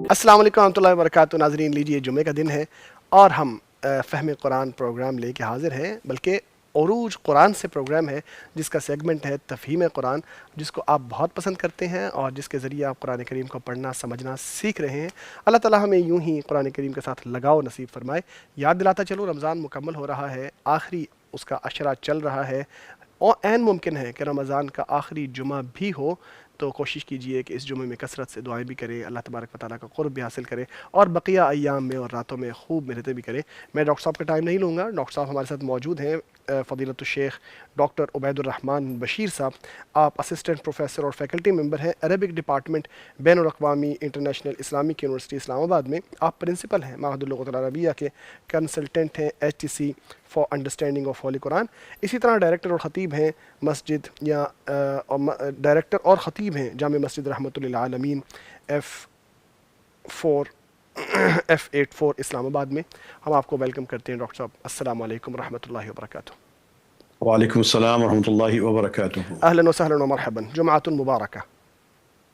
السلام علیکم ورحمۃ اللہ وبرکاتہ. ناظرین, لیجیے جمعے کا دن ہے اور ہم فہم قرآن پروگرام لے کے حاضر ہیں, بلکہ عروج قرآن سے پروگرام ہے جس کا سیگمنٹ ہے تفہیم قرآن, جس کو آپ بہت پسند کرتے ہیں اور جس کے ذریعے آپ قرآن کریم کو پڑھنا سمجھنا سیکھ رہے ہیں. اللہ تعالیٰ ہمیں یوں ہی قرآن کریم کے ساتھ لگاؤ نصیب فرمائے. یاد دلاتا چلو, رمضان مکمل ہو رہا ہے, آخری اس کا عشرہ چل رہا ہے اور عین ممکن ہے کہ رمضان کا آخری جمعہ بھی ہو, تو کوشش کیجئے کہ اس جمعے میں کثرت سے دعائیں بھی کریں, اللہ تبارک و تعالیٰ کا قرب بھی حاصل کریں اور بقیہ ایام میں اور راتوں میں خوب محنتیں بھی کریں. میں ڈاکٹر صاحب کا ٹائم نہیں لوں گا. ڈاکٹر صاحب ہمارے ساتھ موجود ہیں, فضیلت الشیخ ڈاکٹر عبید الرحمن بشیر صاحب. آپ اسسٹنٹ پروفیسر اور فیکلٹی ممبر ہیں عربک ڈپارٹمنٹ بین الاقوامی انٹرنیشنل اسلامک یونیورسٹی اسلام آباد میں. آپ پرنسپل ہیں معہد اللغۃ العربیہ کے, کنسلٹنٹ ہیں HTC for understanding of holy Quran. اسی طرح ڈائریکٹر اور خطیب ہیں مسجد یا ڈائریکٹر اور خطیب ہیں جامع مسجد رحمۃ للعالمین F84 اسلام آباد میں. ہم آپ کو ویلکم کرتے ہیں ڈاکٹر صاحب. السلام علیکم ورحمۃ اللہ وبرکاتہ. وعلیکم السلام ورحمۃ اللہ وبرکاتہ. اہلا وسہلا ومرحبا, جمعۃ مبارکہ.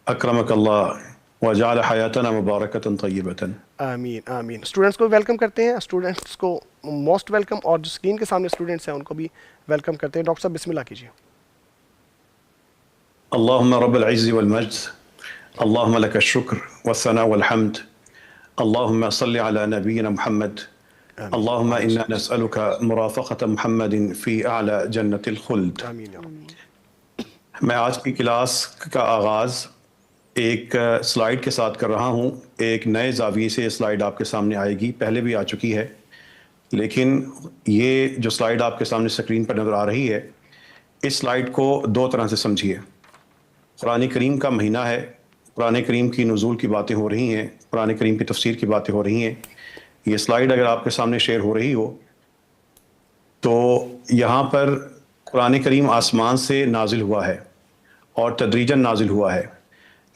اکرمک اللہ وجعل حیاتنا مبارکۃ طیبۃ. آمین آمین. اسٹوڈنٹس کو ویلکم کرتے ہیں, اسٹوڈنٹس کو موسٹ ویلکم, اور جو اسکرین کے سامنے اسٹوڈنٹس ہیں ان کو بھی ویلکم کرتے ہیں. ڈاکٹر صاحب بسم اللہ کیجیے. اللہم رب العز والمجد, اللہم لک الشکر والثناء والحمد, اللہم صل علی نبینا محمد, اللہم انا نسألک مرافقۃ محمد فی اعلی جنت الخلد. آمین یا رب. میں آج کی کلاس کا آغاز ایک سلائیڈ کے ساتھ کر رہا ہوں. ایک نئے زاویے سے یہ سلائیڈ آپ کے سامنے آئے گی, پہلے بھی آ چکی ہے, لیکن یہ جو سلائیڈ آپ کے سامنے سکرین پر نظر آ رہی ہے, اس سلائیڈ کو دو طرح سے سمجھیے. قرآن کریم کا مہینہ ہے, قرآن کریم کی نزول کی باتیں ہو رہی ہیں, قرآن کریم کی تفسیر کی باتیں ہو رہی ہیں. یہ سلائیڈ اگر آپ کے سامنے شیئر ہو رہی ہو تو یہاں پر قرآن کریم آسمان سے نازل ہوا ہے اور تدریجاً نازل ہوا ہے.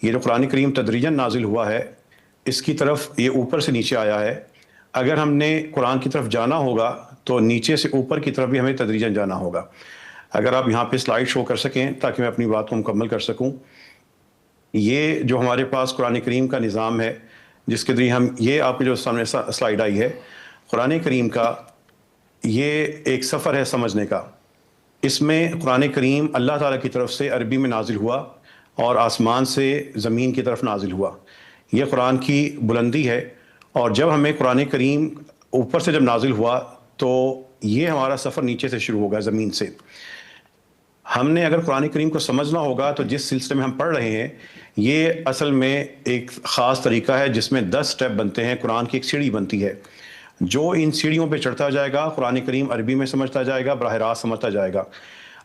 یہ جو قرآن کریم تدریجاً نازل ہوا ہے, اس کی طرف یہ اوپر سے نیچے آیا ہے. اگر ہم نے قرآن کی طرف جانا ہوگا تو نیچے سے اوپر کی طرف بھی ہمیں تدریجاً جانا ہوگا. اگر آپ یہاں پہ سلائیڈ شو کر سکیں تاکہ میں اپنی بات کو مکمل کر سکوں. یہ جو ہمارے پاس قرآن کریم کا نظام ہے جس کے ذریعے ہم, یہ آپ کے جو سامنے سلائیڈ آئی ہے, قرآن کریم کا یہ ایک سفر ہے سمجھنے کا. اس میں قرآن کریم اللہ تعالیٰ کی طرف سے عربی میں نازل ہوا اور آسمان سے زمین کی طرف نازل ہوا. یہ قرآن کی بلندی ہے. اور جب ہمیں قرآن کریم اوپر سے جب نازل ہوا تو یہ ہمارا سفر نیچے سے شروع ہوگا, زمین سے. ہم نے اگر قرآن کریم کو سمجھنا ہوگا تو جس سلسلے میں ہم پڑھ رہے ہیں یہ اصل میں ایک خاص طریقہ ہے جس میں 10 سٹیپ بنتے ہیں. قرآن کی ایک سیڑھی بنتی ہے, جو ان سیڑھیوں پہ چڑھتا جائے گا قرآن کریم عربی میں سمجھتا جائے گا, براہ راست سمجھتا جائے گا.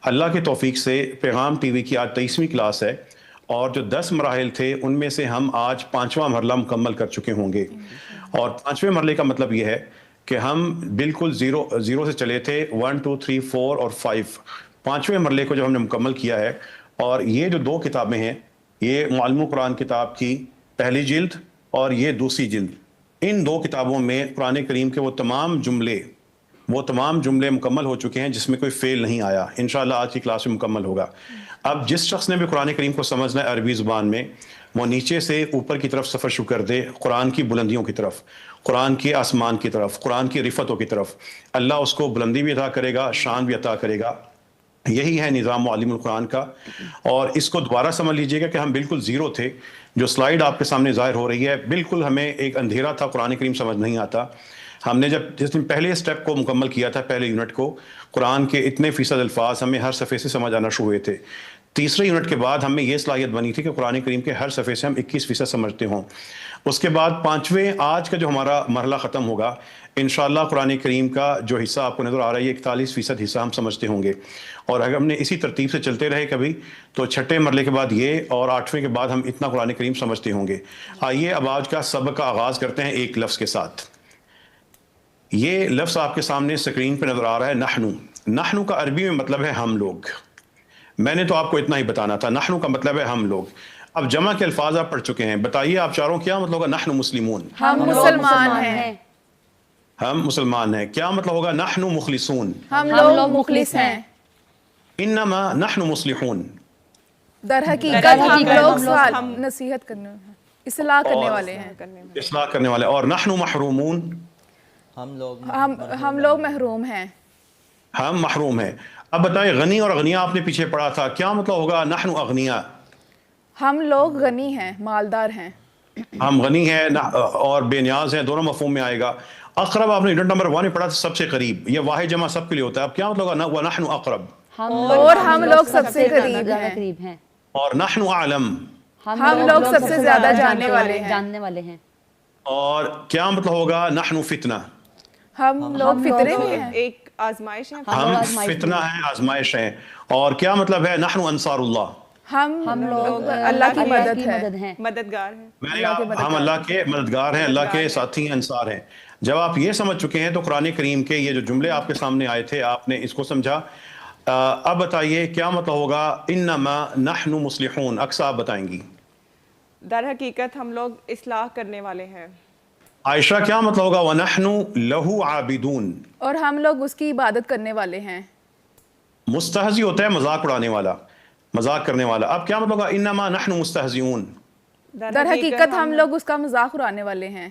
اللہ کی توفیق سے پیغام ٹی وی کی آج 23ویں کلاس ہے, اور جو 10 مراحل تھے ان میں سے ہم آج 5واں مرحلہ مکمل کر چکے ہوں گے. اور 5ویں مرحلے کا مطلب یہ ہے کہ ہم بالکل زیرو سے چلے تھے 1 2 3 4 اور 5. 5ویں مرحلے کو جو ہم نے مکمل کیا ہے. اور یہ جو 2 کتابیں ہیں, یہ معلم القرآن کتاب کی پہلی جلد اور یہ دوسری جلد, ان 2 کتابوں میں قرآن کریم کے وہ تمام جملے مکمل ہو چکے ہیں جس میں کوئی فیل نہیں آیا. انشاءاللہ آج کی کلاس میں مکمل ہوگا. اب جس شخص نے بھی قرآن کریم کو سمجھنا ہے عربی زبان میں, وہ نیچے سے اوپر کی طرف سفر شروع کر دے, قرآن کی بلندیوں کی طرف, قرآن کے آسمان کی طرف, قرآن کی رفتوں کی طرف. اللہ اس کو بلندی بھی عطا کرے گا, شان بھی عطا کرے گا. یہی ہے نظام معلم القرآن کا. اور اس کو دوبارہ سمجھ لیجئے گا کہ ہم بالکل زیرو تھے. جو سلائیڈ آپ کے سامنے ظاہر ہو رہی ہے, بالکل ہمیں ایک اندھیرا تھا, قرآن کریم سمجھ نہیں آتا. ہم نے جس نے پہلے سٹیپ کو مکمل کیا تھا, پہلے یونٹ کو, قرآن کے اتنے فیصد الفاظ ہمیں ہر صفحے سے سمجھ آنا شروع ہوئے تھے. تیسرے یونٹ کے بعد ہمیں یہ صلاحیت بنی تھی کہ قرآن کریم کے ہر صفحے سے ہم 21% سمجھتے ہوں. اس کے بعد 5ویں آج کا جو ہمارا مرحلہ ختم ہوگا, انشاءاللہ قرآن کریم کا جو حصہ آپ کو نظر آ رہا ہے, یہ 41% حصہ ہم سمجھتے ہوں گے. اور اگر ہم نے اسی ترتیب سے چلتے رہے کبھی تو 6ٹھے مرحلے کے بعد یہ, اور 8ویں کے بعد ہم اتنا قرآن کریم سمجھتے ہوں گے. آئیے اب آج کا سبق کا آغاز کرتے ہیں ایک لفظ کے ساتھ. یہ لفظ آپ کے سامنے سکرین پہ نظر آ رہا ہے, نحنو. نحنو کا عربی میں مطلب ہے ہم لوگ. میں نے تو آپ کو اتنا ہی بتانا تھا. نحنو کا مطلب ہے ہم لوگ. اب جمع کے الفاظ آپ پڑھ چکے ہیں, بتائیے آپ چاروں کیا مطلب ہوگا نحنو مسلمون؟ ہم مسلمان ہیں. ہم مسلمان ہیں. کیا مطلب ہوگا نحنو مخلصون؟ ہم لوگ مخلص ہیں. انما نحن مصلحون. در حقیقت ہم لوگ نصیحت کرنے ہیں. اصلاح کرنے والے ہیں. اصلاح کرنے والے. اور نحن محرومون, ہم لوگ محروم ہیں. ہم محروم ہیں. اب بتائیں غنی اور اغنیا آپ نے پیچھے پڑھا تھا, کیا مطلب ہوگا نحن اغنیا؟ ہم لوگ غنی ہیں, مالدار ہیں. ہم غنی ہیں اور بے نیاز ہیں, دونوں مفہوم میں آئے گا. اقرب آپ نے یونٹ نمبر 1 میں پڑھا تھا, سب سے قریب. یہ واحد جمع سب کے لیے ہوتا ہے. اب کیا مطلب ہوگا وَنَحْنُ اقرب, اور ہم لوگ سب سے قریب ہیں. اور نحن اعلم, ہم لوگ سب سے زیادہ جاننے والے ہیں. اور کیا مطلب ہوگا نحن فتنہ, ہم لوگ فطرے میں ہیں. ایک آزمائش ہے, ہم فتنہ ہیں, آزمائش ہیں. اور کیا مطلب ہے نحن انصار اللہ, ہم لوگ اللہ کی مدد ہے, مددگار ہیں. ہم اللہ کے مددگار ہیں, اللہ کے ساتھی ہیں, انصار ہیں. جب آپ یہ سمجھ چکے ہیں تو قرآن کریم کے یہ جو جملے آپ کے سامنے آئے تھے آپ نے اس کو سمجھا. اب بتائیے کیا مطلب ہوگا انما نحن مصلحون, اکثر آپ بتائیں گی. در حقیقت ہم لوگ اصلاح کرنے والے ہیں. عائشہ کیا مطلب ہوگا وَنَحْنُ لَهُ عَابِدُونَ, اور ہم لوگ اس کی عبادت کرنے والے ہیں. مستہزی ہوتا ہے مذاق اڑانے والا, مذاق کرنے والا. اب کیا مطلب ہوگا انما نحن مستہزئون, در حقیقت ہم لوگ اس کا مذاق اڑانے والے ہیں.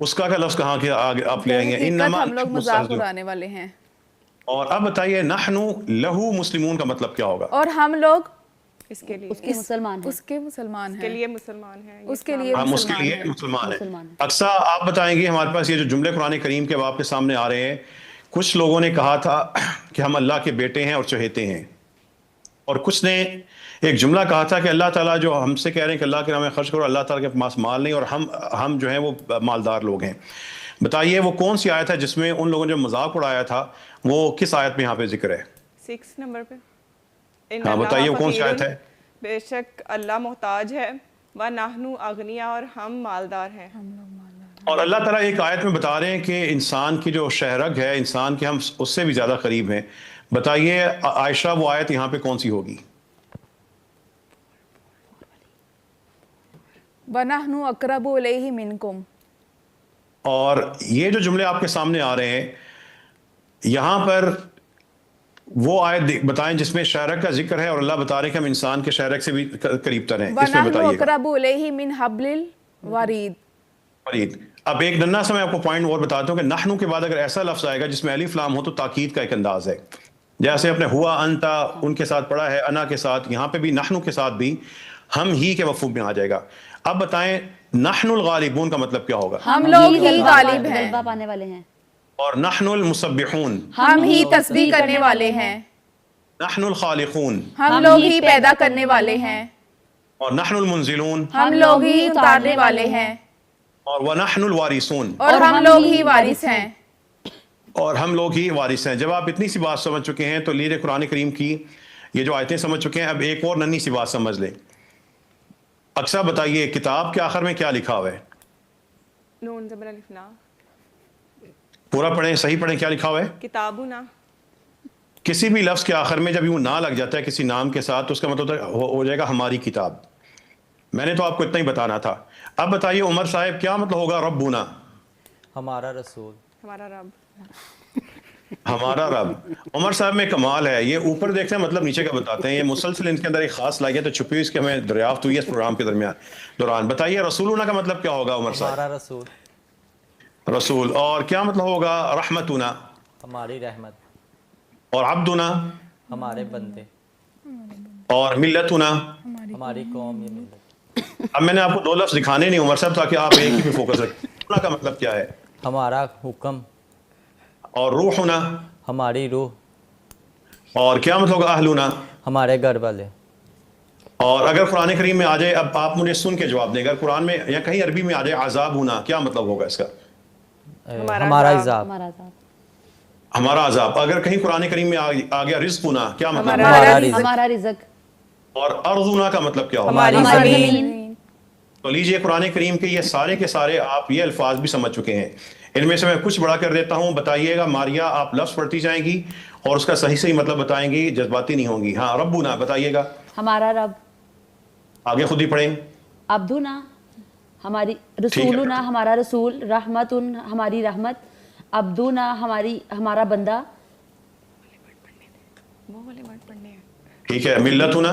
اس کا لفظ کہاں کے آگے آپ لے آئیں گے, انما ہم لوگ مذاق اڑانے والے ہیں. اور اب بتائیے نحن لہو مسلمون کا مطلب کیا ہوگا؟ اور ہم لوگ اس کے لیے اس کے مسلمان ہیں. اس کے لیے مسلمان ہیں. اس کے لیے ہم اس کے لیے مسلمان ہیں. اکثر آپ بتائیں گے ہمارے پاس یہ جو جملے قرآن کریم کے آپ کے سامنے آ رہے ہیں, کچھ لوگوں نے کہا تھا کہ ہم اللہ کے بیٹے ہیں اور چہیتے ہیں, اور کچھ نے ایک جملہ کہا تھا کہ اللہ تعالیٰ جو ہم سے کہہ رہے ہیں کہ اللہ کے نام میں خرچ کرو, اللہ تعالیٰ کے پاس مال نہیں اور ہم جو ہیں وہ مالدار لوگ ہیں. بتائیے وہ کون سی آیت ہے جس میں ان لوگوں نے جو مذاق اڑایا تھا وہ کس آیت میں یہاں پہ ذکر ہے؟ 6 نمبر پہ. ہاں بتائیے وہ کون سی آیت ہے؟ بے شک اللہ محتاج ہے, وَنَحْنُ اغنیا, اور ہم مالدار ہیں. اور اللہ تعالیٰ ایک آیت میں بتا رہے ہیں کہ انسان کی جو شہرگ ہے, انسان کے ہم اس سے بھی زیادہ قریب ہیں. بتائیے عائشہ وہ آیت یہاں پہ کون سی ہوگی؟ وَنَحْنُ أَقْرَبُ إِلَيْهِ مِنْكُمْ. اور یہ جو جملے آپ کے سامنے آ رہے ہیں یہاں پر وہ آیت بتائیں جس میں شہرک کا ذکر ہے اور اللہ بتا رہے ہیں کہ ہم انسان کے شہرک سے بھی قریب تر ہیں. اس میں وَنَحْنُ بتائیے گا. أَقْرَبُ إِلَيْهِ مِنْ حَبْلِ الْوَرِيدِ. اب ایک ننھا سا میں آپ کو پوائنٹ اور بتاتا ہوں کہ نحنو کے بعد اگر ایسا لفظ آئے گا جس میں الف لام ہو تو تاکید کا ایک انداز ہے. جیسے اپنے ہوا انتا ان کے ساتھ پڑھا ہے, انا کے ساتھ, یہاں پہ بھی نحنو کے ساتھ بھی ہم ہی کے مفہوم میں آ جائے گا. اب بتائیں نحن الغالبون کا مطلب کیا ہوگا؟ ہم لوگ ہی غالب ہیں, غلبہ پانے والے ہیں. اور نحن المسبحون, ہم ہی تسبیح کرنے والے ہیں. نحن الخالقون, ہم لوگ ہی پیدا کرنے والے ہیں. اور نحن المنزلون, ہم لوگ ہی اتارنے والے ہیں. اور ونحن الوارثون, اور ہم لوگ ہی وارث ہیں. اور ہم لوگ ہی وارث ہیں. جب آپ اتنی سی بات سمجھ چکے ہیں تو لیجیے قرآن کریم کی یہ جو آیتیں سمجھ چکے ہیں, اب ایک اور ننھی سی بات سمجھ لیں. اکثر بتائیے کتاب کے آخر میں کیا لکھا ہوا ہے؟ نون زبر الف نا. پورا پڑھیں, صحیح پڑھیں, کیا لکھا ہوا ہے؟ کتابنا. کسی بھی لفظ کے آخر میں جب یوں نہ لگ جاتا ہے کسی نام کے ساتھ تو اس کا مطلب ہو جائے گا ہماری کتاب. میں نے تو آپ کو اتنا ہی بتانا تھا. اب بتائیے عمر صاحب کیا مطلب ہوگا ربنا؟ ہمارا رسول. ہمارا رب. ہمارا رب. عمر صاحب میں کمال ہے, یہ اوپر دیکھتے ہیں مطلب نیچے کا بتاتے ہیں. یہ مسلسل ان کے اندر ایک خاص صلاحیت ہے چھپی ہوئی, اس کی ہمیں دریافت ہوئی ہے اس پروگرام کے دوران. بتائیے رسولنا کا مطلب کیا ہوگا عمر صاحب؟ ہمارا رسول. رسول. اور کیا مطلب ہوگا رحمتنا؟ ہماری رحمت. اور عبدنا؟ ہمارے بندے. اور ملتنا؟ ہماری قوم. یہ ملت. اب میں نے آپ کو دو لفظ دکھانے نہیں عمر صاحب تاکہ آپ ایک ہی پہ فوکس رکھیں. رسولنا کا مطلب کیا ہے؟ ہمارا حکم. اور روحنا؟ ہماری روح. اور کیا مطلب ہوگا اہلنا؟ ہمارے گھر والے. اور اگر قرآن کریم میں آ جائے, اب آپ مجھے سن کے جواب دیں, اگر قرآن میں یا کہیں عربی میں آ جائے عذاب ہونا, کیا مطلب ہوگا اس کا؟ ہمارا عذاب. ہمارا عذاب. ہمارا عذاب. اگر کہیں قرآن کریم میں آ گیا رزق ہونا, کیا مطلب ہوگا؟ ہمارا رزق. ہمارا رزق. اور ارضنا کا مطلب کیا ہوگا؟ ہماری زمین. تو لیجئے قرآن کریم کے یہ سارے کے سارے آپ یہ الفاظ بھی سمجھ چکے ہیں. ان میں سے میں کچھ بڑا کر دیتا ہوں, بتائیے گا. ماریا آپ لفظ پڑھتی جائیں گی اور اس کا صحیح مطلب بتائیں گی, جذباتی نہیں ہوں گی. ہاں ربنا بتائیے گا. ہمارا رب. آگے خود ہی پڑھیں. عبدنا ہماری, رسولنا ہمارا رسول, رحمتن ہماری رحمت, عبدنا ہمارا بندہ. ٹھیک ہے. ملتنا,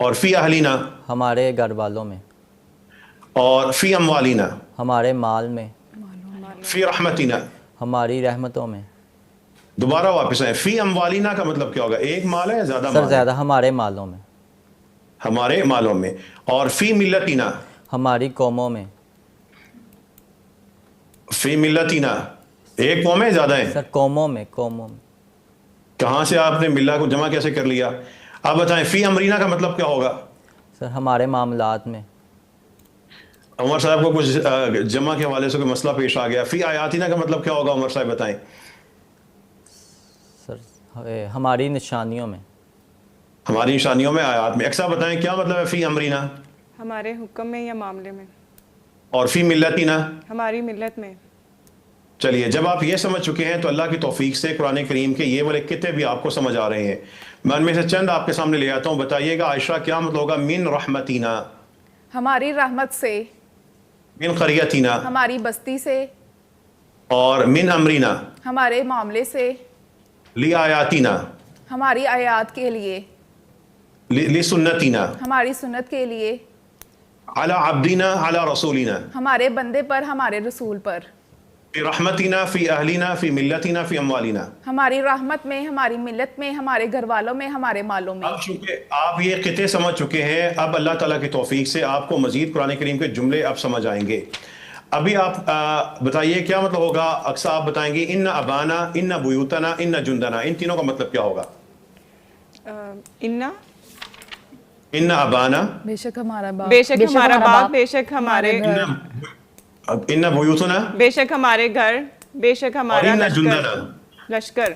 اور فی اہلینا ہمارے گھر والوں میں، اور فی اموالینا ہمارے مال میں، فی رحمتنا. ہماری رحمتوں میں. دوبارہ واپس آئیں. فی اموالینا کا مطلب کیا ہوگا؟ ایک مال ہے یا زیادہ سر مال ہے؟ زیادہ ہمارے مالوں میں، ہمارے مالوں میں. اور فی ملتنا ہماری قوموں میں. فی ملتنا ایک قوم ہے زیادہ ہیں؟ سر قوموں میں، قوموں میں. کہاں سے آپ نے ملہ کو جمع کیسے کر لیا؟ اب بتائیں فی امرینا کا مطلب کیا ہوگا؟ سر ہمارے معاملات میں. عمر صاحب کو کچھ جمع کے حوالے سے کوئی مسئلہ پیش آ گیا. فی آیاتنا کا مطلب کیا ہوگا عمر صاحب بتائیں؟ سر ہماری نشانیوں میں. ہماری نشانیوں میں، آیات میں. اکثر بتائیں کیا مطلب ہے فی امرینا؟ ہمارے حکم میں یا معاملے میں. اور فی ملتنا؟ ہماری ملت میں. چلیے جب آپ یہ سمجھ چکے ہیں تو اللہ کی توفیق سے قرآن کریم کے یہ والے کتنے بھی آپ کو سمجھ آ رہے ہیں. میں ان میں سے چند آپ کے سامنے لے آتا ہوں. بتائیے گا عائشہ کیا مطلب ہوگا من رحمتنا؟ ہماری رحمت سے. من قریتنا؟ ہماری بستی سے. اور من امرینا؟ ہمارے معاملے سے. لی آیاتنا؟ ہماری آیات کے لیے. لی سنتنا؟ ہماری سنت کے لیے. علی عبدنا علی رسولنا؟ ہمارے بندے پر، ہمارے رسول پر. فی رحمتنا فی اہلنا فی ملتنا فی اموالنا؟ ہماری رحمت میں، ہماری ملت میں، ہمارے گھر والوں میں، ہمارے مالوں میں. اب چونکہ آپ یہ قطعے سمجھ چکے ہیں، اب اللہ تعالیٰ کی توفیق سے آپ کو مزید قرآن کریم کے جملے اب سمجھ آئیں گے. ابھی آپ بتائیے کیا مطلب ہوگا. اکثر آپ بتائیں گے ان ابانا، ان بیوتنا، ان جندنا. ان تینوں کا مطلب کیا ہوگا؟ انا، ان ابانا، بے شک ہمارا باپ. بے شک ہمارا باپ، بے شک ہمارے، ان بیوتنا، بے شک ہمارے گھر، بے شک اور ہمارا ان لشکر. جندنا. لشکر.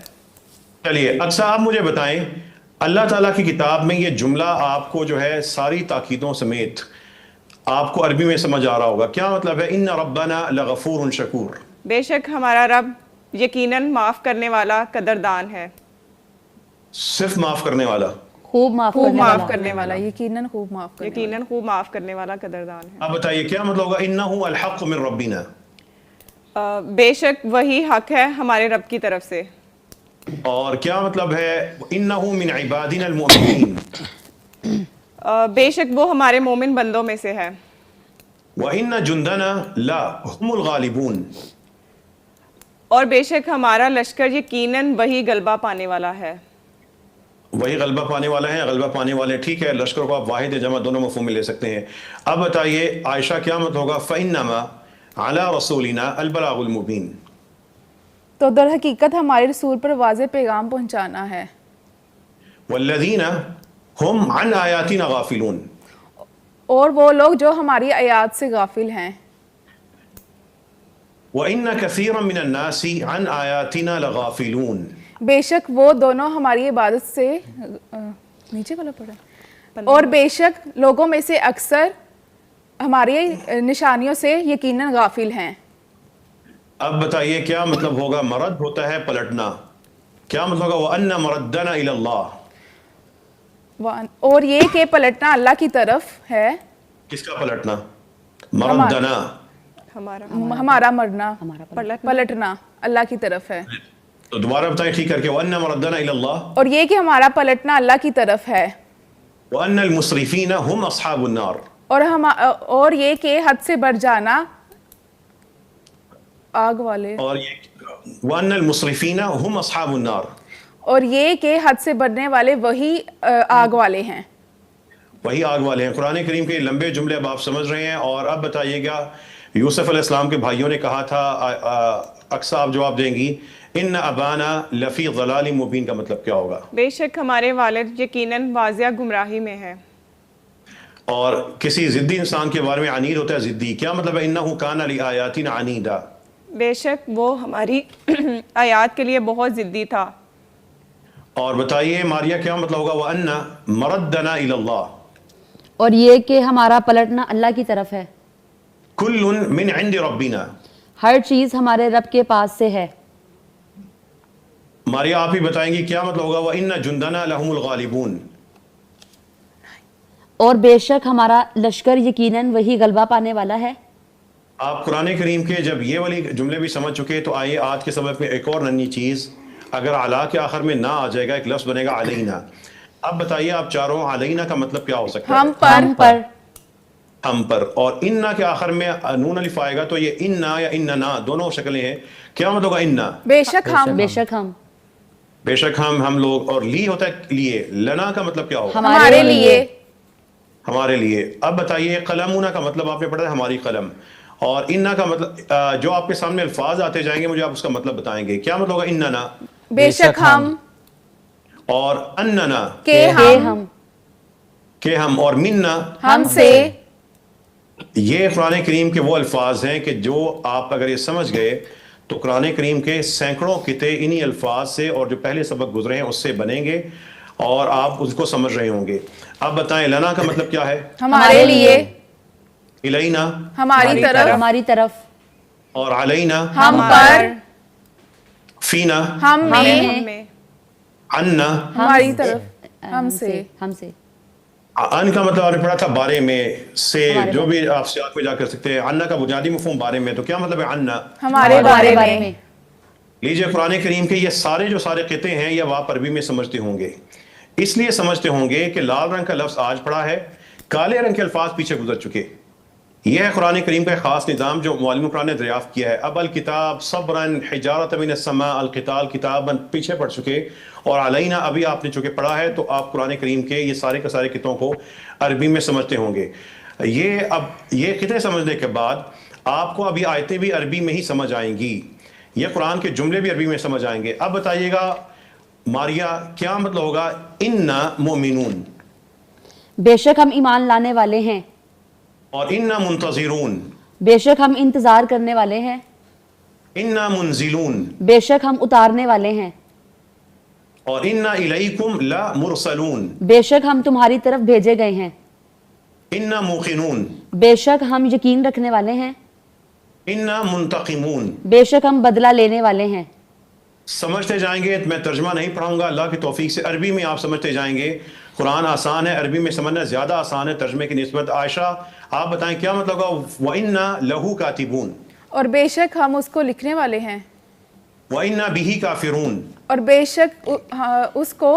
چلیے اکثر آپ مجھے بتائیں اللہ تعالیٰ کی کتاب میں یہ جملہ آپ کو جو ہے ساری تاکیدوں سمیت آپ کو عربی میں سمجھ آ رہا ہوگا. کیا مطلب ہے؟ ان ربنا لغفور شکور. بے شک ہمارا رب یقیناً معاف کرنے والا قدردان ہے. صرف معاف کرنے والا، خوب معاف خوب کرنے معاف والا. کرنے والا. یقیناً خوب معاف کرنے والا. یقیناً خوب معاف کرنے والا قدردان ہے. اب بتائیے کیا مطلب ہوگا انہ الحق من ربنا؟ بے شک وہی حق ہے ہمارے رب کی طرف سے. اور کیا مطلب ہے انہ من عبادنا المؤمنین؟ بے شک وہ ہمارے مومن بندوں میں سے ہے. وَإِنَّ جُنْدَنَا لَا هُمُ الْغَالِبُونَ. اور بے شک ہمارا لشکر یقیناً وہی غلبہ پانے والا ہے. وہی غلبہ پانے والا ہے، غلبہ پانے والے. ٹھیک ہے، لشکر کو آپ واحد جمع دونوں مفہوم میں لے سکتے ہیں. اب بتائیے عائشہ کیا مطلب ہوگا فَإِنَّمَا عَلَىٰ رَسُولِنَا الْبَلَاغُ الْمُبِينُ؟ تو در حقیقت ہمارے رسول پر واضح پیغام پہنچانا ہے. وَالَّذِينَ هُمْ عَنْ آيَاتِنَا غَافِلُونَ. اور وہ لوگ جو ہماری آیات سے غافل ہیں. وَإِنَّ كَثِيرًا مِنَ النَّاسِ عَنْ آيَاتِنَا لَغَافِلُونَ. بے شک وہ دونوں ہماری عبادت سے نیچے والا پڑھا. اور بے شک لوگوں میں سے اکثر ہماری نشانیوں سے یقیناً غافل ہیں. اب بتائیے کیا مطلب ہوگا مرد ہوتا ہے پلٹنا. کیا مطلب ہوگا وَأَنَّ مَرَدَّنَا إِلَى اللَّهِ. اور یہ کہ پلٹنا اللہ کی طرف ہے. کس کا پلٹنا؟ مردنا. ہمارا مرنا، پلٹنا اللہ کی طرف ہے. تو دوبارہ بتائیں ٹھیک کر کے وَأَنَّ مَرَدَّنَا إِلَى اللَّهِ. اور یہ کہ ہمارا پلٹنا اللہ کی طرف ہے. وَأَنَّ الْمُسْرِفِينَ هُمْ أَصْحَابُ النَّارِ. اور یہ کہ حد سے بڑھ جانا آگ والے. اور یہ وَأَنَّ الْمُسْرِفِينَ هُمْ أَصْحَابُ النَّارِ. اور یہ کہ حد سے بڑھنے والے وہی آگ والے ہیں. وہی آگ والے ہیں. قرآن کریم کے لمبے جملے اب آپ سمجھ رہے ہیں. اور اب بتائیے گا یوسف علیہ السلام کے بھائیوں نے کہا تھا، اقصا آپ جواب دیں گی ان ابانا لفی ضلال مبین کا مطلب کیا ہوگا؟ بے شک ہمارے والد یقیناً واضح گمراہی میں ہے. اور کسی ضدی انسان کے بارے میں عنید ہوتا ہے ضدی. کیا مطلب ہے انہ کان لآیاتنا عنیدا؟ بے شک وہ ہماری آیات کے لیے بہت ضدی تھا. اور بتائیے ماریہ کیا مطلب ہوگا وَأَنَّ مَرَدَّنَا إِلَى اللَّهِ. اور یہ کہ ہمارا پلٹنا اللہ کی طرف ہے. كُلٌّ مِّنْ عِنْدِ رَبِّنَا. ہر چیز ہمارے رب کے پاس سے ہے. ماریہ آپ ہی بتائیں گی کیا مطلب ہوگا وَإِنَّ جُنْدَنَا لَهُمُ الْغَالِبُونَ. اور بے شک ہمارا لشکر یقیناً وہی غلبہ پانے والا ہے. آپ قرآن کریم کے جب یہ والی جملے بھی سمجھ چکے تو آئیے آج کے سبق میں ایک اور ننھی چیز. اگر علا کے آخر میں نہ آ جائے گا ایک لفظ بنے گا علینا. اب بتائیے آپ چاروں علینا کا مطلب کیا ہو سکتا ہم ہے؟ پر ہم پر. اور انا کے آخر میں نون الف آئے گا تو یہ انا یا اننا دونوں شکلیں ہیں. کیا مطلب ہوگا انا؟ بے شک ہم بے شک ہم بے شک ہم لوگ. اور لی ہوتا ہے لیے. لنا کا مطلب کیا ہوگا؟ ہمارے لیے. ہمارے لیے. اب بتائیے قلمنا کا مطلب آپ نے پڑھا ہے ہماری قلم. اور انا کا مطلب جو آپ کے سامنے الفاظ آتے جائیں گے مجھے آپ اس کا مطلب بتائیں گے. کیا مطلب ہوگا اننا؟ بے شک ہم. اور اننا کہ ہم. کہ ہم. اور منا ہم سے. یہ قرآن کریم کے وہ الفاظ ہیں کہ جو آپ اگر یہ سمجھ گئے تو قرآن کریم کے سینکڑوں قطعے انہی الفاظ سے اور جو پہلے سبق گزرے ہیں اس سے بنیں گے اور آپ اس کو سمجھ رہے ہوں گے. اب بتائیں لنا کا مطلب کیا ہے؟ ہمارے لیے. الینا ہماری طرف. ہماری طرف. اور علینا ہم پر. فینا ہم میں. ہم میں. عنا ہماری طرف. ہم سے. ہم سے. ان کا مطلب آپ نے پڑھا تھا بارے میں سے. جو بھی آپ سیاق میں جا کر سکتے ہیں. عنا کا بنیادی مفہوم بارے میں. تو کیا مطلب ہے عنا؟ ہمارے بارے میں. لیجئے قرآن کریم کے یہ سارے قطعے ہیں یہ آپ عربی میں سمجھتے ہوں گے. اس لیے سمجھتے ہوں گے کہ لال رنگ کا لفظ آج پڑھا ہے, کالے رنگ کے الفاظ پیچھے گزر چکے. یہ ہے قرآن کریم کا ایک خاص نظام جو معلم قرآن نے دریافت کیا ہے. اب الکتاب صبراً حجارۃ من السماء القتال کتاباً پیچھے پڑھ چکے, اور علینا ابھی آپ نے چونکہ پڑھا ہے تو آپ قرآن کریم کے یہ سارے کے سارے قطعوں کو عربی میں سمجھتے ہوں گے. یہ قطعے سمجھنے کے بعد آپ کو ابھی آیتیں بھی عربی میں ہی سمجھ آئیں گی, یہ قرآن کے جملے بھی عربی میں سمجھ آئیں گے. اب بتائیے گا ماریا کیا مطلب ہوگا انا مؤمنون؟ بے شک ہم ایمان لانے والے ہیں. اور انا منتظرون. بے شک ہم انتظار کرنے والے ہیں. انا منزلون. بے شک ہم اتارنے والے ہیں. اور انا الیکم لا مرسلون. بے شک ہم تمہاری طرف بھیجے گئے ہیں. انا موقنون. بے شک ہم یقین رکھنے والے ہیں. انا منتقمون. بے شک ہم بدلہ لینے والے ہیں. سمجھتے جائیں گے. میں ترجمہ نہیں پڑھاؤں گا, اللہ کی توفیق سے عربی میں آپ سمجھتے جائیں گے. قرآن آسان ہے, عربی میں سمجھنا زیادہ آسان ہے ترجمے کی نسبت. عائشہ آپ بتائیں کیا مطلب ہوگا وَإِنَّا لَهُ كَاتِبُونَ؟ اور بے شک ہم اس کو لکھنے والے ہیں. وَإِنَّا بِهِ كَافِرُونَ. اور بے شک اس کو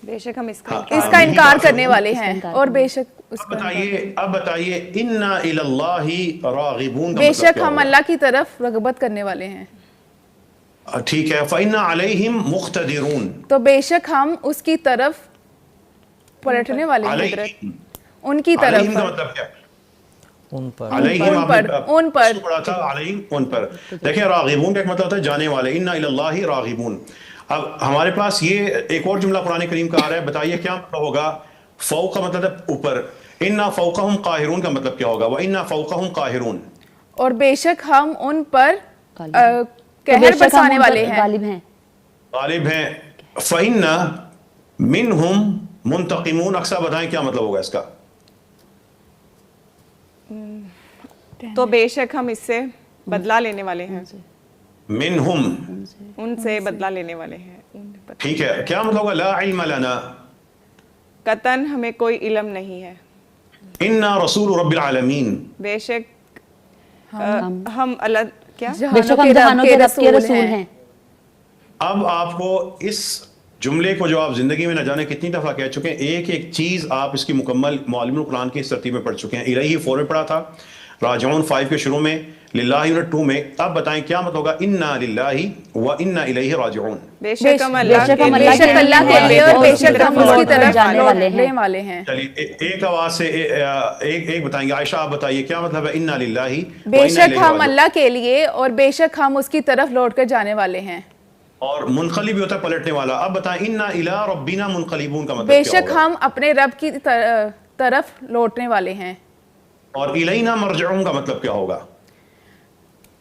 بے شک ہم اس کا اس کا انکار کرنے والے ہیں. اور بے شک اس کا اب بتائیے اِنَّا إِلَى اللَّهِ رَاغِبُونَ. بے شک ہم اللہ کی طرف رغبت کرنے والے ہیں. ٹھیک ہے. فَإِنَّا عَلَيْهِمْ مُقْتَدِرُونَ. تو بے شک ہم اس کی طرف پلٹنے والے ہیں. علیہم. ان کی علیہم کا طرف. مطلب کیا؟ ان پر. علیہم ان پر. ان پر. پڑھا تھا علیہم ان پر. دیکھیں راغبون کا ایک مطلب ہوتا ہے جانے والے. اِنَّا إِلَى اللَّهِ راغبون. اب ہمارے پاس یہ ایک اور جملہ قرآن کریم کا آ رہا ہے, بتائیے کیا مطلب ہوگا؟ فوق کا مطلب ہے اوپر. اِنَّا فَوْقَهُمْ قَاهِرُونَ کا مطلب کیا ہوگا؟ وَإِنَّا فَوْقَهُمْ قَاهِرُونَ. اور بے شک ہم ان پر بے قہر شک ہم برسانے ان پر والے ہیں. غالب ہیں. غالب ہیں. فَإِنَّا مِنْهُمْ مُنْتَقِمُونَ. اکثر بتائیں کیا مطلب ہوگا اس کا؟ تو بے شک ہم اس سے بدلہ لینے والے ہیں. منہم ان سے بدلہ لینے والے ہیں. ٹھیک ہے. کیا مطلب ہوگا لا علم لنا؟ قطعاً ہمیں کوئی علم نہیں ہے. انا رسول رب العالمین. بے شک ہم اللہ کیا بے شک ہم جہانوں کے رب کے رسول ہیں. اب آپ کو اس جملے کو جو آپ زندگی میں نہ جانے کتنی دفعہ کہہ چکے ہیں, ایک ایک چیز آپ اس کی مکمل معلم القرآن کی اس ترتیب میں پڑھ چکے ہیں. الہی 4 میں پڑھا تھا, راجعون 5 کے شروع میں, للہ یونٹ 2 میں. اب بتائیں کیا مطلب ہوگا انا للہ و انا الیہ راجعون. بے شک ہم بے اللہ شک ہم بے شک اللہ کے لیے اور بے شک ہم اس کی طرف لوٹنے والے ہیں. چلیے ایک آواز سے ایک بتائیں گے. عائشہ آپ بتائیے کیا مطلب ہے انا للہ و بے انا شک الیہ ہم راجعون؟ اللہ کے لیے اور بے شک ہم اس کی طرف لوٹ کر جانے والے ہیں. اور منقلب بھی ہوتا ہے پلٹنے والا. اب بتائیں انا الی ربنا منقلبون کا مطلب بے کیا شک ہوگا؟ ہم اپنے رب کی طرف لوٹنے والے ہیں. اور الینا مرجعون کا مطلب کیا ہوگا؟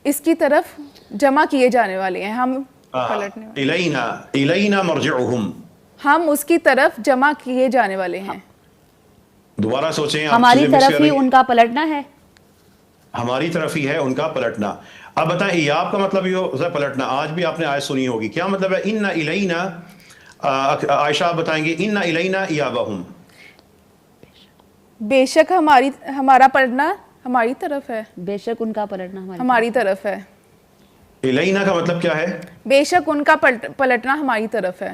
اس کی طرف جمع کیے جانے والے ہیں. ہم الینا مرجعهم. ہم اس کی طرف جمع کیے جانے والے ہیں. دوبارہ سوچیں. ہماری طرف ہی ان کا پلٹنا ہے. ہماری طرف ہی ہے ان کا پلٹنا. اب بتائیں ایاب کا مطلب یہ ہوتا ہے پلٹنا. آج بھی آپ نے آیت سنی ہوگی. کیا مطلب ہے انا الینا؟ عائشہ آپ بتائیں گے انا الینا ایابہم. بے شک ہمارا پلٹنا ہماری طرف ہے. بے شک ان کا پلٹنا ہماری طرف ہے. الینا کا مطلب کیا ہے؟ بے شک ان کا پلٹنا ہماری طرف ہے.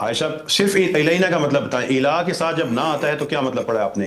عائشہ صرف الینا کا مطلب بتائیں، الہ کے ساتھ جب نہ آتا ہے تو کیا مطلب پڑھا آپ نے؟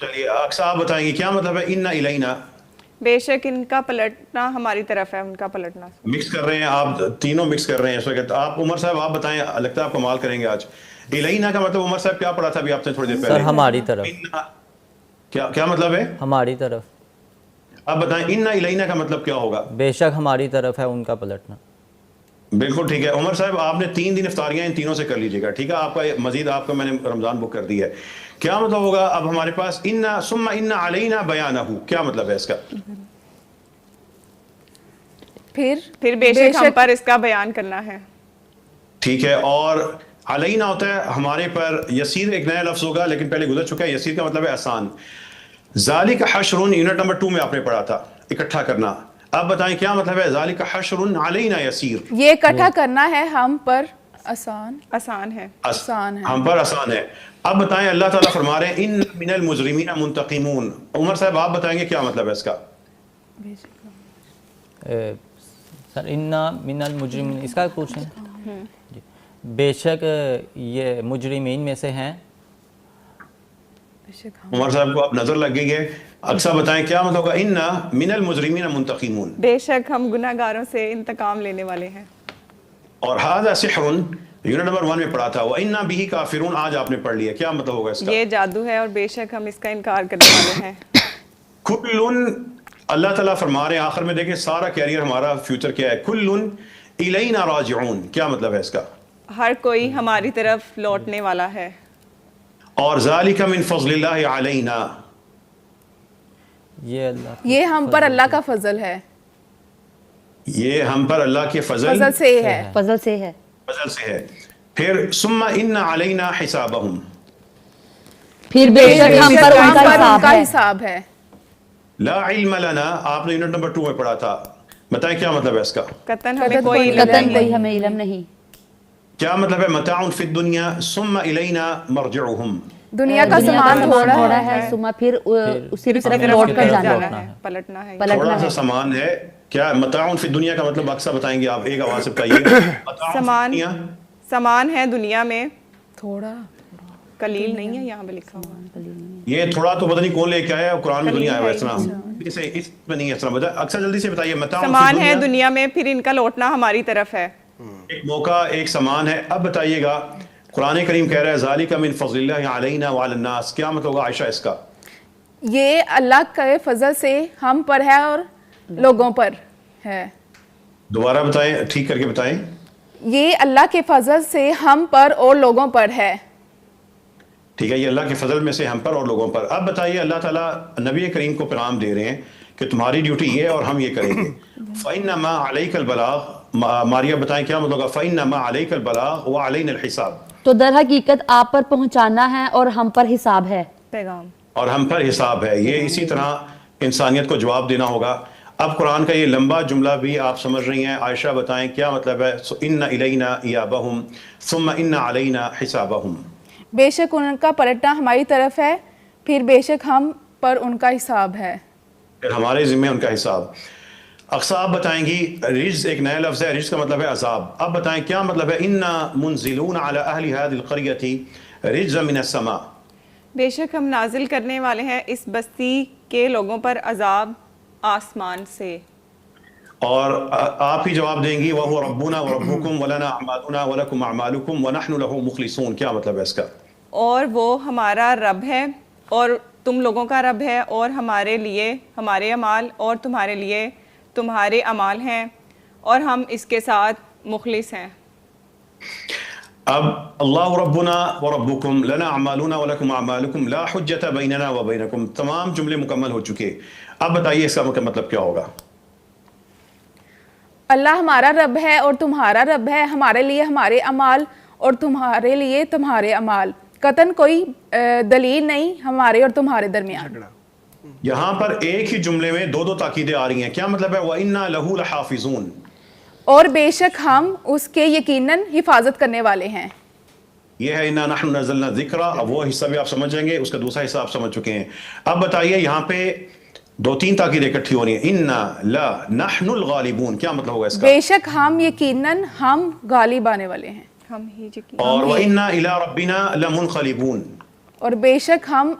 چلیے اقصا آپ بتائیں گے کیا مطلب ہے ان الینا؟ بے شک ان کا پلٹنا ہماری طرف ہے، ان کا پلٹنا۔ مکس کر رہے ہیں آپ تینوں، مکس کر رہے ہیں اس وقت۔ آپ عمر صاحب آپ بتائیں، لگتا ہے آپ کمال کریں گے آج۔ الینا کا مطلب عمر صاحب کیا پڑھا تھا ابھی آپ نے تھوڑی دیر سر پہلے؟ ہماری طرف، کیا مطلب ہے؟ ہماری طرف۔ اب بتائیں ان الینا کا مطلب کیا ہوگا؟ بے شک ہماری طرف ہے ان کا پلٹنا۔ بالکل ٹھیک ہے عمر صاحب، آپ نے 3 دن افطاریاں ان تینوں سے کر لیجیے گا، ٹھیک ہے؟ آپ کا مزید آپ کا میں نے رمضان بک کر دی ہے۔ کیا مطلب ہوگا اب ہمارے پاس ان ثم ان علینا بیانہ، کیا مطلب ہے اس کا؟ پھر بے شک ہم پر اس کا بیان کرنا ہے۔ ٹھیک ہے، اور علینا ہوتا ہے ہمارے پر، یسیر ایک نیا لفظ ہوگا لیکن پہلے گزر چکا ہے۔ یسیر کا مطلب ہے آسان۔ ذالک حشر یونٹ نمبر 2 میں آپ نے پڑھا تھا، اکٹھا کرنا۔ اب بتائیں کیا مطلب ہے ذالک حشر علینا یسیر؟ یہ اکٹھا کرنا ہے ہم پر آسان، آسان ہے۔ آسان ہے، ہم پر آسان ہے۔ اب بتائیں اللہ تعالیٰ فرما رہے ہیں ان من المجرمین منتقمون، عمر صاحب آپ بتائیں گے کیا مطلب ہے اس کا؟ سر انا من المجرمین اس کا پوچھیں جی۔ بے شک یہ مجرمین میں سے ہیں۔ عمر صاحب کو اب نظر لگ گئی ہے، اقصا بتائیں کیا مطلب ہوگا ان من المجرمین منتقمون؟ بے شک ہم گناہ گاروں سے انتقام لینے والے ہیں۔ اور ھذا سحر یونٹ نمبر 1 میں پڑھا تھا، وَإِنَّا بِهِ كَافِرُونَ آج آپ نے پڑھ لیا، کیا مطلب ہوگا اس کا؟ یہ جادو ہے اور بے شک ہم اس کا انکار کرنے والے ہیں۔ کلن، اللہ تعالیٰ فرما رہے ہیں آخر میں، دیکھیں سارا کیریئر ہمارا فیوچر کیا ہے، کلن الینا راجعون، کیا مطلب ہے اس کا؟ ہر کوئی ہماری طرف لوٹنے والا ہے۔ اور ذالک من فضل اللہ علینا، یہ اللہ یہ ہم پر اللہ کا فضل ہے، یہ ہم پر اللہ کے فضل سے ہے، فضل سے ہے۔ فضل سے ہے۔ پھر ثم ان علینا حسابہم، پھر بے شک ہم پر ان ہم کا پر ان حساب کا ہے۔ حساب ہے۔ لا علم لنا آپ نے یونٹ نمبر 2 میں پڑھا تھا، بتائیں کیا مطلب ہے اس کا؟ قطن ہمیں کوئی علم قطن نہیں۔ کوئی ہمیں علم نہیں۔ کیا مطلب ہے متاع فی الدنیا ثم الینا مرجعہم؟ دنیا کا دنیا سامان تھوڑا ہے، ثم پھر اسی طرف لوٹ کر جانا ہے، پلٹنا ہے۔ پلٹنا تھوڑا سا ہے۔ سامان ہے، کیا متاع فی الدنیا کا مطلب اکثر بتائیں گے آپ، ایک آواز سے بتائیے۔ متاع فی سامان، الدنیا، سامان ہے دنیا میں، تھوڑا قلیل نہیں ہے یہاں پہ لکھا ہوا۔ یہ تھوڑا تو پتہ نہیں کون لے کے آیا ہے، قرآن میں دنیا ہے قلیل اس طرح، اس میں نہیں ہے اس طرح۔ بتا اکثر جلدی سے بتائیے متاع فی سامان ہے الدنیا، دنیا میں، پھر ان کا لوٹنا ہماری طرف ہے۔ ایک موقع، ایک سامان ہے۔ اب بتائیے گا قرآن کریم کہہ رہا ہے ذالک من فضل اللہ علینا وعلی الناس، کیا مطلب ہوگا عائشہ اس کا؟ یہ اللہ کے فضل سے ہم پر ہے اور لوگوں پر ہے۔ دوبارہ بتائیں، ٹھیک کر کے بتائیں۔ یہ اللہ کے فضل سے ہم پر اور لوگوں پر ہے۔ ٹھیک ہے، یہ اللہ کے فضل میں سے ہم پر اور لوگوں پر۔ اب بتائیے اللہ تعالیٰ نبی کریم کو پیغام دے رہے ہیں کہ تمہاری ڈیوٹی یہ ہے اور ہم یہ کریں گے۔ فَإِنَّمَا عَلَيْكَ الْبَلَاغُ، ماریہ بتائیں کیا مطلب ہوگا فَإِنَّمَا عَلَيْكَ الْبَلَاغُ وَعَلَيْنَا الْحِسَابُ؟ تو در حقیقت آپ پر پہنچانا ہے اور ہم پر حساب ہے۔ پیغام اور ہم پر حساب ہے، یہ اسی طرح انسانیت کو جواب دینا ہوگا۔ اب قرآن کا یہ لمبا جملہ بھی آپ سمجھ رہی ہیں، عائشہ بتائیں کیا مطلب ہے ان الینا ایابہم ثم ان علینا حسابہم؟ بے شک ان کا پلٹنا ہماری طرف ہے، پھر بے شک ہم پر ان کا حساب ہے، پھر ہمارے ذمہ ان کا حساب۔ اقصا آپ بتائیں گی، رجز ایک نیا لفظ ہے، رجز کا مطلب ہے عذاب۔ اب بتائیں کیا مطلب ہے انا منزلون علی اہل هذه القریۃ رجزا من السماء؟ بے شک ہم نازل کرنے والے ہیں اس بستی کے لوگوں پر عذاب آسمان سے۔ اور آپ ہی جواب دیں گی وَهُوَ رَبُّنَا وَرَبُّكُمْ وَلَنَا أَعْمَالُنَا وَلَكُمْ أَعْمَالُكُمْ وَنَحْنُ لَهُ مُخْلِصُونَ، کیا مطلب ہے اس کا؟ اور وہ ہمارا رب ہے اور تم لوگوں کا رب ہے، اور ہمارے لیے ہمارے اعمال اور تمہارے لیے تمہارے اعمال ہیں، اور ہم اس کے ساتھ مخلص ہیں۔ اب اللہ ربنا وربکم لنا اعمالنا ولکم اعمالکم لا حجت بیننا وبینکم، تمام جملے مکمل ہو چکے۔ اب بتائیے اس کا مطلب کیا ہوگا؟ اللہ ہمارا رب ہے اور تمہارا رب ہے، ہمارے لیے ہمارے اعمال اور تمہارے لیے تمہارے اعمال، قطعاً کوئی دلیل نہیں ہمارے اور تمہارے درمیان۔ یہاں پر ایک ہی جملے میں دو تاکیدیں آ رہی ہیں، کیا مطلب ہے وَإِنَّا لَهُ لَحَافِظُونَ، اور بے شک ہم اس کے یقیناً حفاظت کرنے والے ہیں۔ یہ ہے انا نحن نزلنا ذکر. اب وہ حصہ بھی آپ سمجھ جائیں گے, اس کا دوسرا حصہ آپ سمجھ چکے ہیں. اب بتائیے یہاں پہ 2-3 تاکید اکٹھی ہو رہی ہیں. انا لا نحن الغالبون, کیا مطلب ہوگا اس کا؟ بے شک ہم یقیناً ہم غالب آنے والے ہیں. ہم ہی اور وَإِنَّا إِلَىٰ رَبِّنَا لَمُنْقَلِبُونَ, اور بے شک ہم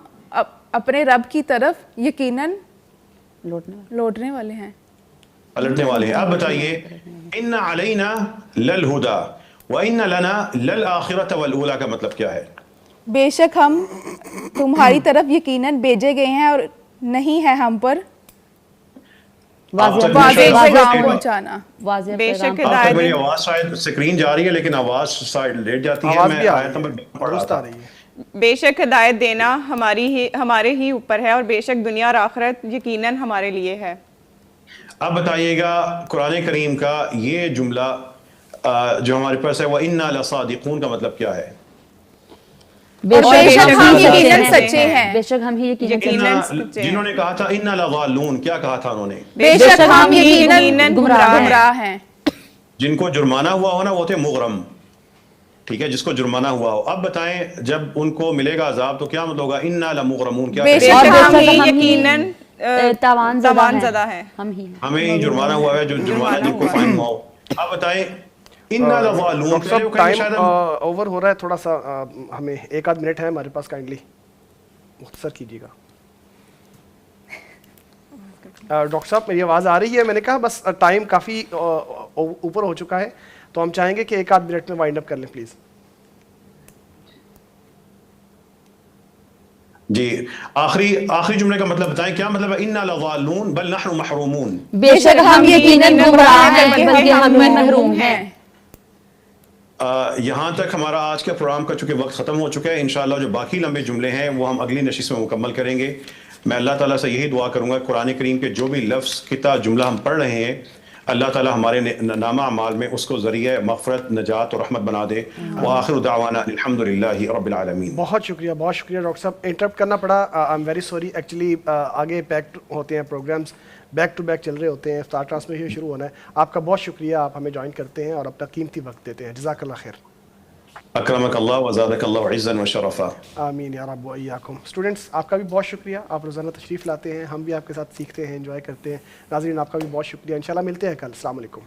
اپنے رب کی طرف یقیناً لوٹنے والے ہیں, پلٹنے والے ہیں. اب بتائیے ان علینا للہدا وان لنا للآخرۃ والأولیٰ کا مطلب کیا ہے؟ بے شک ہم تمہاری طرف یقیناً بھیجے گئے ہیں اور نہیں ہے ہم پر واضح واضح پیغام پیغام پہنچانا. واضح بے پیغام شک اب تک ہدایت میری آواز شاید اسکرین جا رہی ہے لیکن آواز شاید لیٹ جاتی ہے. آواز میں بھی آ آیت رہی نمبر ہے, پڑھ رہا درست آ تھا. رہی ہے. بے شک ہدایت دینا ہمارے ہی اوپر ہے اور بے شک دنیا اور آخرت یقیناً ہمارے لیے ہے. اب بتائیے گا قرآن کریم کا یہ جملہ جو ہمارے پاس ہے وَإِنَّا لَصَادِقُونَ کا مطلب کیا ہے؟ اور بے شک ہم یقیناً سچے سچے ہیں. بے شک ہم ہی یقیناً سچے ہیں. جنہوں نے کہا تھا اِنَّا لَضَالُونَ, کیا کہا تھا انہوں نے؟ بے شک ہم یقیناً یقیناً گمراہ ہیں. جن کو جرمانہ ہوا ہو نا وہ تھے مغرم, ٹھیک ہے, جس کو جرمانہ ہوا ہو. اب بتائیں جب ان کو ملے گا عذاب تو کیا مطلب ہوگا؟ اِنَّا لَمُغْرَمُونَ, کیا بے کہیں گے؟ بے شک ہم ہی ہم ہی یقیناً تاوان زدہ ہے. ہم ہی ہمیں ہی جرمانہ ہوا ہے جو جرمانہ جن کو فائن ہوا ہو. اب بتائیں اِنَّا لَضَالُونَ, ڈاکٹر پہلے وہ صاحب کہیں گے ٹائم شاید ہم اوور ہو رہا ہے, تھوڑا سا ہمیں 1-8 منٹ ہے ہمارے پاس, کائنڈلی مختصر کیجیے گا. ڈاکٹر صاحب میری آواز آ رہی ہے؟ میں نے کہا بس ٹائم کافی اوپر ہو چکا ہے تو ہم چاہیں گے کہ 1-8 منٹ میں وائنڈ اپ کر لیں پلیز. جی آخری جملے کا مطلب بتائیں, کیا مطلب ہے اِنَّا لَضَالُونَ بَلْ نَحْنُ مَحْرُومُونَ؟ بے شک ہم یقیناً گمراہ ہیں بلکہ ہم محروم ہیں. یہاں تک ہمارا آج کا پروگرام کا چونکہ وقت ختم ہو چکا ہے. انشاءاللہ جو باقی لمبے جملے ہیں وہ ہم اگلی نشست میں مکمل کریں گے. میں اللہ تعالیٰ سے یہی دعا کروں گا قرآن کریم کے جو بھی لفظ کتا جملہ ہم پڑھ رہے ہیں اللہ تعالیٰ ہمارے نامہ اعمال میں اس کو ذریعہ مغفرت, نجات اور رحمت بنا دے. وآخر دعوانا الحمدللہ رب العالمین. بہت شکریہ ڈاکٹر صاحب, انٹرپٹ کرنا پڑا, I am very sorry. Actually آگے پیک ہوتے ہیں پروگرامز, بیک ٹو بیک چل رہے ہوتے ہیں, افطار ٹرانسمیشن شروع ہونا ہے. آپ کا بہت شکریہ, آپ ہمیں جوائن کرتے ہیں اور اپنا قیمتی وقت دیتے ہیں. جزاک اللہ خیر. اکرمک اللہ وزادک اللہ عزا وشرفا. آمین یا رب و ایاکم. اسٹوڈنٹس آپ کا بھی بہت شکریہ, آپ روزانہ تشریف لاتے ہیں, ہم بھی آپ کے ساتھ سیکھتے ہیں, انجوائے کرتے ہیں. ناظرین آپ کا بھی بہت شکریہ. انشاءاللہ ملتے ہیں کل. السلام علیکم.